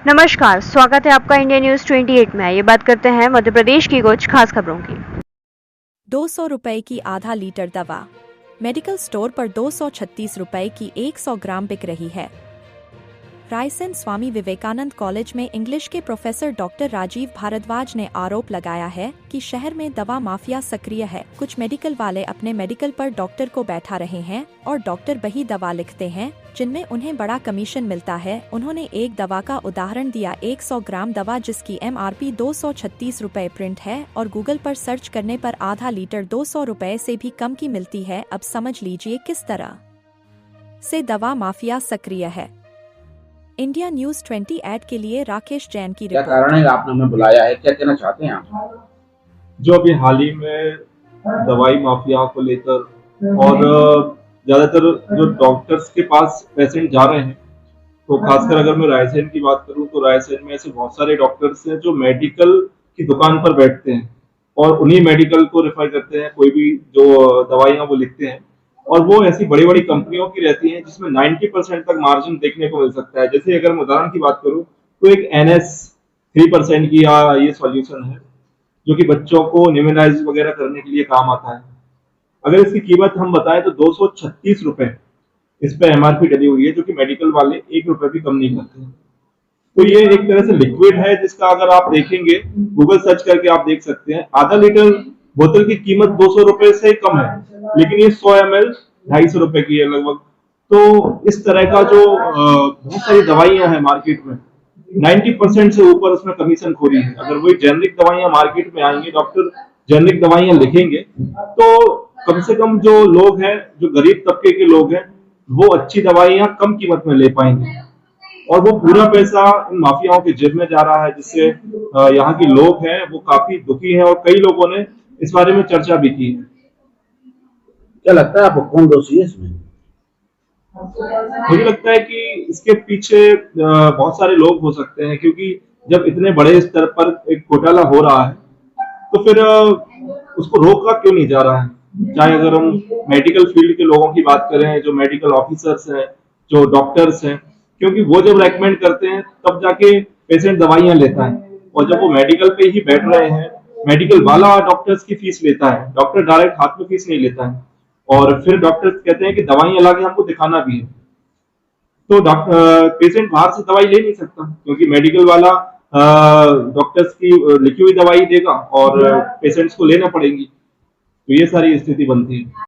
नमस्कार, स्वागत है आपका इंडिया न्यूज 28 में। ये बात करते हैं मध्य प्रदेश की कुछ खास खबरों की। 200 रुपए की आधा लीटर दवा मेडिकल स्टोर पर 236 रुपए की 100 ग्राम बिक रही है। रायसेन स्वामी विवेकानंद कॉलेज में इंग्लिश के प्रोफेसर डॉक्टर राजीव भारद्वाज ने आरोप लगाया है कि शहर में दवा माफिया सक्रिय है। कुछ मेडिकल वाले अपने मेडिकल पर डॉक्टर को बैठा रहे हैं और डॉक्टर वही दवा लिखते हैं जिनमें उन्हें बड़ा कमीशन मिलता है। उन्होंने एक दवा का उदाहरण दिया, 100 ग्राम दवा जिसकी MRP 236 रुपए प्रिंट है और गूगल पर सर्च करने पर आधा लीटर 200 रुपए से भी कम की मिलती है। अब समझ लीजिए किस तरह से दवा माफिया सक्रिय है। इंडिया न्यूज 28 के लिए राकेश जैन की क्या रिपोर्ट। कारण है आपने हमें बुलाया है, क्या कहना चाहते हैं आप? जो अभी हाल ही में दवाई माफिया को लेकर और ज्यादातर जो डॉक्टर्स के पास पेशेंट जा रहे हैं, तो खासकर अगर मैं रायसेन की बात करूं तो रायसेन में ऐसे बहुत सारे डॉक्टर्स हैं जो मेडिकल की दुकान पर बैठते हैं और उन्हीं मेडिकल को रेफर करते हैं, कोई भी जो दवाइयां वो लिखते हैं, और वो ऐसी बड़ी बड़ी कंपनियों की रहती हैं जिसमें 90% तक मार्जिन देखने को मिल सकता है। जैसे अगर मैं उदाहरण की बात करूं तो एक NS 3% की ये सॉल्यूशन है जो कि बच्चों को न्यूमेराइज वगैरह करने के लिए काम आता है। अगर इसकी कीमत हम बताएं तो 236 रुपए इस पे MRP डली हुई है, जो कि मेडिकल वाले 1 रुपए भी कम नहीं करते हैं। तो ये एक तरह से लिक्विड है जिसका अगर आप देखेंगे, गूगल सर्च करके आप देख सकते हैं, आधा लीटर बोतल की कीमत 200 रुपए से कम है, लेकिन ये 100 ml 250 रुपए की है लगभग। तो इस तरह का जो बहुत सारी दवाइयां हैं मार्केट में, 90% से ऊपर उसमें कमीशन खोरी है। अगर वही जेनरिक दवाइयां मार्केट में आएंगी, डॉक्टर जेनरिक दवाइयां लिखेंगे, तो कम से कम जो लोग हैं, जो गरीब तबके के लोग हैं, वो अच्छी दवाइयां कम कीमत में ले पाएंगे। और वो पूरा पैसा इन माफियाओं के जेब में जा रहा है, जिससे यहाँ के लोग हैं वो काफी दुखी हैं और कई लोगों ने इस बारे में चर्चा भी की है। क्या लगता है आपको, कौन दोषी है इसमें? मुझे लगता है कि इसके पीछे बहुत सारे लोग हो सकते हैं, क्योंकि जब इतने बड़े स्तर पर एक घोटाला हो रहा है तो फिर उसको रोका क्यों नहीं जा रहा है। चाहे अगर हम मेडिकल फील्ड के लोगों की बात करें, जो मेडिकल ऑफिसर्स हैं, जो डॉक्टर्स हैं, क्योंकि वो जब रेकमेंड करते हैं तब जाके पेशेंट दवाइयां लेता है, और जब वो मेडिकल पे ही बैठ रहे हैं, मेडिकल वाला डॉक्टर्स की फीस लेता है, डॉक्टर डायरेक्ट हाथ में फीस नहीं लेता है, और फिर डॉक्टर्स कहते हैं कि दवाइयां लाके हमको दिखाना भी है। तो पेशेंट बाहर से दवाई ले नहीं सकता, क्योंकि मेडिकल वाला डॉक्टर्स की लिखी हुई दवाई देगा और पेशेंट्स को लेना पड़ेगी। तो ये सारी स्थिति बनती है।